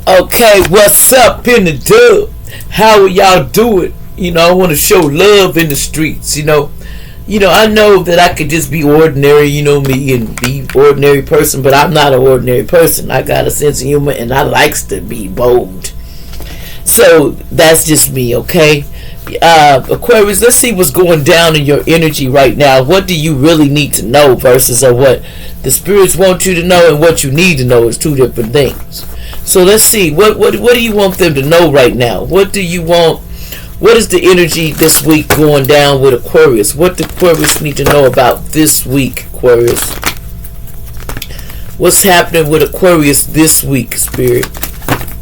Okay, what's up in the dub? How are y'all doing? I want to show love in the streets. I know that I could just be ordinary, me, and be ordinary person, but I'm not an ordinary person. I got a sense of humor, and I likes to be bold. So that's just me, okay? Aquarius, let's see what's going down in your energy right now. What do you really need to know versus what the spirits want you to know, and what you need to know is two different things. So let's see, what do you want them to know right now? What do you want? What is the energy this week going down with Aquarius? What do Aquarius need to know about this week, Aquarius? What's happening with Aquarius this week, Spirit?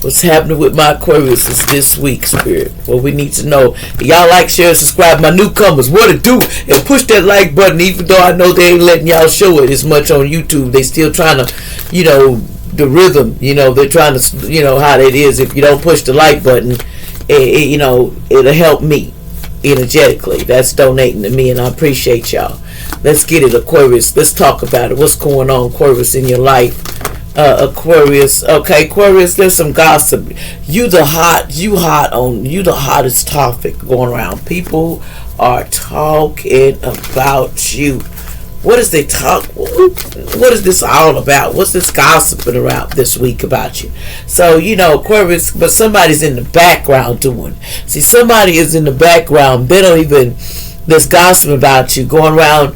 What's happening with my Aquarius this week, Spirit? What we need to know. Y'all like, share, subscribe. My newcomers, what to do? And push that like button, even though I know they ain't letting y'all show it as much on YouTube. They still trying to, the rhythm, they're trying to, how it is. If you don't push the like button, it'll help me energetically. That's donating to me, and I appreciate y'all. Let's get it, Aquarius. Let's talk about it. What's going on, Aquarius, in your life? Aquarius. Okay, Aquarius, there's some gossip. You the hottest topic going around. People are talking about you. What is they talk? What is this all about? What's this gossiping around this week about you? So, Aquarius, but somebody's in the background doing. See, somebody is in the background. They don't even, there's gossip about you, going around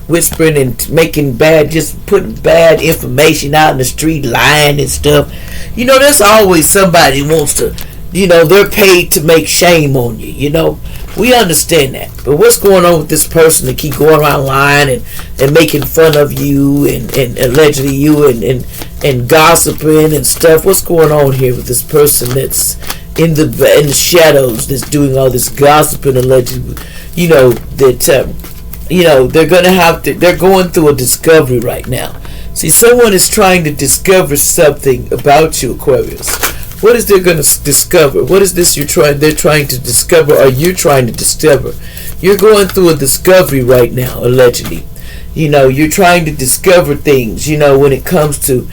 whispering and making just putting bad information out in the street, lying and stuff. There's always somebody who wants to, they're paid to make shame on you, We understand that. But what's going on with this person that keep going around lying and making fun of you and allegedly you and gossiping and stuff? What's going on here with this person that's in the shadows that's doing all this gossiping allegedly? They're going through a discovery right now. See, someone is trying to discover something about you, Aquarius. What is they going to discover? What is this they're trying to discover, or you're trying to discover? You're going through a discovery right now, allegedly. You're trying to discover things, when it comes to,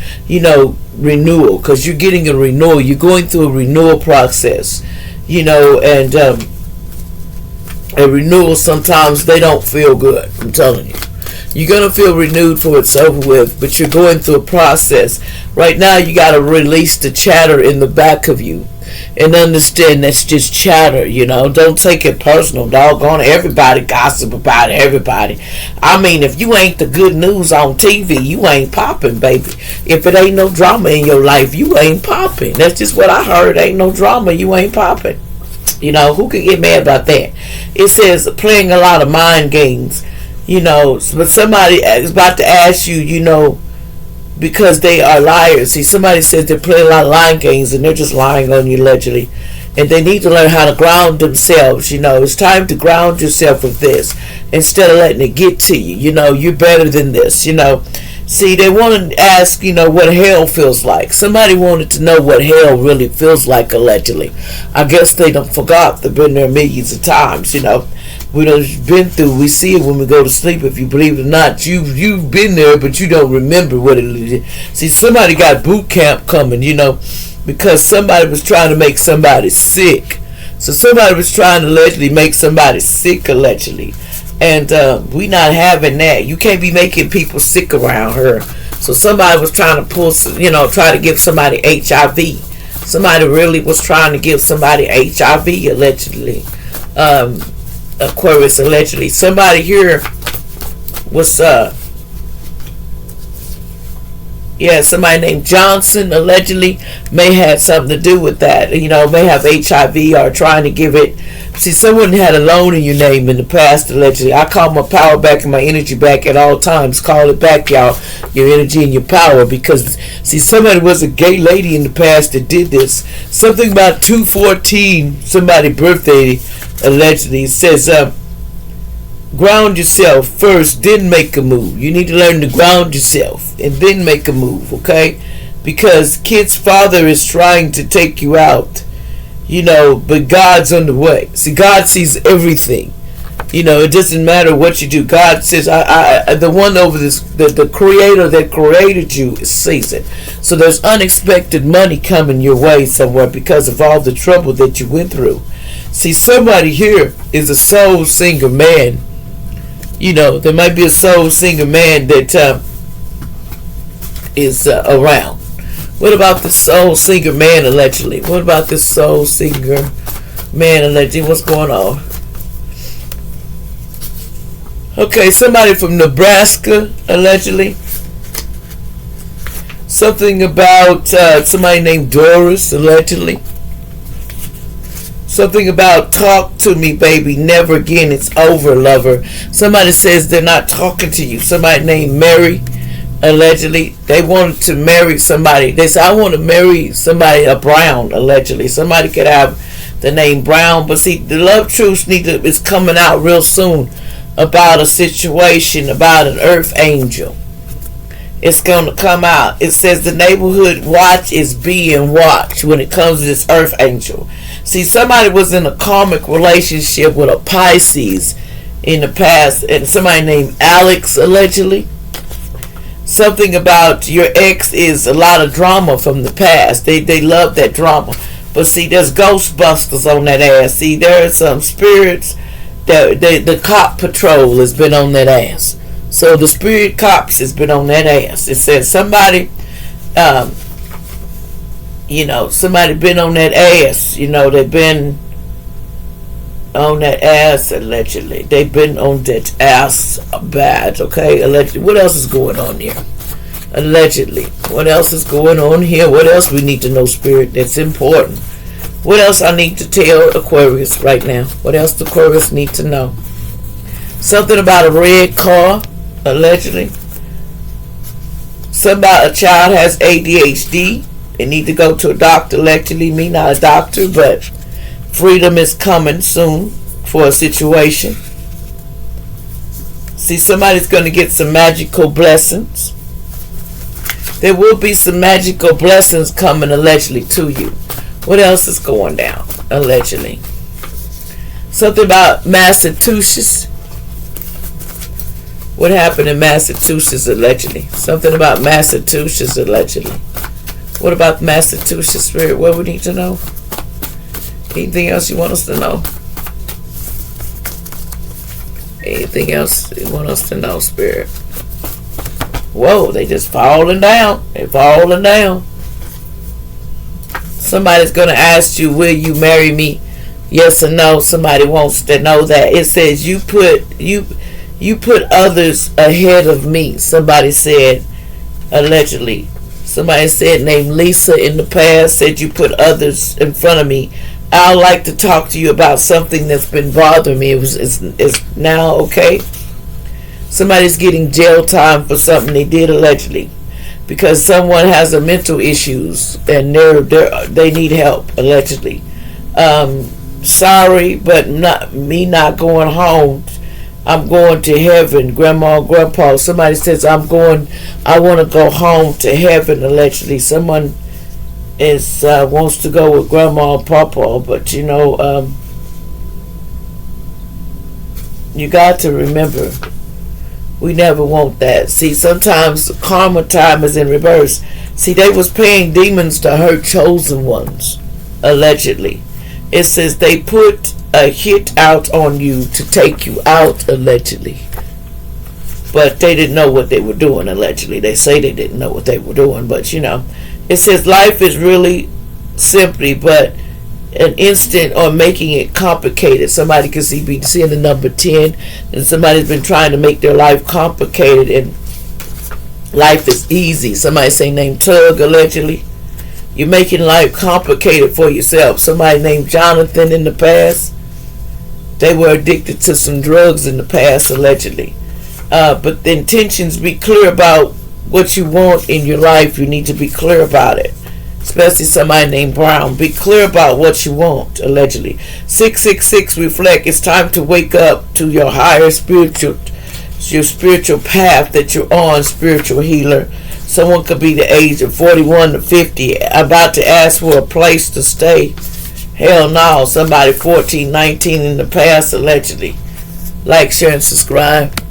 renewal, because you're getting a renewal. You're going through a renewal process, and a renewal, sometimes they don't feel good. I'm telling you. You're going to feel renewed for it's over with, but you're going through a process. Right now, you got to release the chatter in the back of you and understand that's just chatter, Don't take it personal, doggone it. Everybody gossip about everybody. I mean, if you ain't the good news on TV, you ain't popping, baby. If it ain't no drama in your life, you ain't popping. That's just what I heard. Ain't no drama, you ain't popping. Who could get mad about that? It says playing a lot of mind games. But somebody is about to ask you, because they are liars. See, somebody says they're playing a lot of lying games and they're just lying on you allegedly. And they need to learn how to ground themselves. It's time to ground yourself with this instead of letting it get to you. You're better than this. See, they want to ask, what hell feels like. Somebody wanted to know what hell really feels like, allegedly. I guess they done forgot. They've been there millions of times, We done been through. We see it when we go to sleep. If you believe it or not, you've been there, but you don't remember what it is. See, somebody got boot camp coming, because somebody was trying to make somebody sick. So somebody was trying to allegedly make somebody sick, allegedly. And we not having that. You can't be making people sick around her. So somebody was trying to try to give somebody HIV. Somebody really was trying to give somebody HIV, allegedly. Aquarius, allegedly. Somebody here was somebody named Johnson, allegedly, may have something to do with that. May have HIV or trying to give it. See, someone had a loan in your name in the past, allegedly. I call my power back and my energy back at all times. Call it back, y'all. Your energy and your power. Because, see, somebody was a gay lady in the past that did this. Something about 214, somebody's birthday, allegedly. It says, ground yourself first, then make a move. You need to learn to ground yourself and then make a move, okay? Because kid's father is trying to take you out, but God's on the way. See, God sees everything. It doesn't matter what you do. God says, I the one over this, the creator that created you sees it. So there's unexpected money coming your way somewhere because of all the trouble that you went through. See, somebody here is a soul singer man. There might be a soul singer man that is around. What about the soul singer man allegedly? What about this soul singer man allegedly? What's going on? Okay, somebody from Nebraska, allegedly. Something about somebody named Doris, allegedly. Something about talk to me, baby, never again, it's over, lover. Somebody says they're not talking to you. Somebody named Mary, allegedly. They wanted to marry somebody. They said, I want to marry somebody, a Brown, allegedly. Somebody could have the name Brown, but see, the love truth is coming out real soon. About a situation, about an earth angel. It's going to come out. It says the neighborhood watch is being watched when it comes to this earth angel. See, somebody was in a karmic relationship with a Pisces in the past, and somebody named Alex, allegedly. Something about your ex is a lot of drama from the past. They love that drama. But see, there's Ghostbusters on that ass. See, there are some spirits. The cop patrol has been on that ass. So the spirit cops has been on that ass. It says somebody, somebody been on that ass. They've been on that ass allegedly. They've been on that ass bad. Okay, allegedly. What else is going on here? Allegedly. What else is going on here? What else we need to know, spirit? That's important. What else I need to tell Aquarius right now? What else the Aquarius need to know? Something about a red car, allegedly. Somebody, a child has ADHD. They need to go to a doctor, allegedly. Me, not a doctor, but freedom is coming soon for a situation. See, somebody's going to get some magical blessings. There will be some magical blessings coming, allegedly, to you. What else is going down, allegedly? Something about Massachusetts. What happened in Massachusetts, allegedly? Something about Massachusetts, allegedly. What about Massachusetts, spirit? What we need to know? Anything else you want us to know? Anything else you want us to know, spirit? Whoa, they just falling down. They falling down. Somebody's going to ask you, will you marry me? Yes or no. Somebody wants to know that. It says you put others ahead of me. Somebody said, allegedly. Somebody said, named Lisa in the past, said you put others in front of me. I'd like to talk to you about something that's been bothering me. It's now okay. Somebody's getting jail time for something they did, allegedly. Because someone has a mental issues and they need help, allegedly. Sorry, but not going home. I'm going to heaven, Grandma, Grandpa. Somebody says I want to go home to heaven, allegedly. Someone wants to go with Grandma and Papa, but you got to remember, we never want that. See, sometimes karma time is in reverse. See, they was paying demons to hurt chosen ones, allegedly. It says they put a hit out on you to take you out, allegedly. But they didn't know what they were doing, allegedly. They say they didn't know what they were doing, but it says life is really simply, but an instant or making it complicated. Somebody can be seeing the number 10, and somebody's been trying to make their life complicated, and life is easy. Somebody say named Tug, allegedly. You're making life complicated for yourself. Somebody named Jonathan in the past. They were addicted to some drugs in the past, allegedly. But the intentions, be clear about what you want in your life. You need to be clear about it. Especially somebody named Brown. Be clear about what you want, allegedly. 666 reflect. It's time to wake up to your higher spiritual path that you're on, spiritual healer. Someone could be the age of 41 to 50, about to ask for a place to stay. Hell no. Somebody 14, 19 in the past, allegedly. Like, share, and subscribe.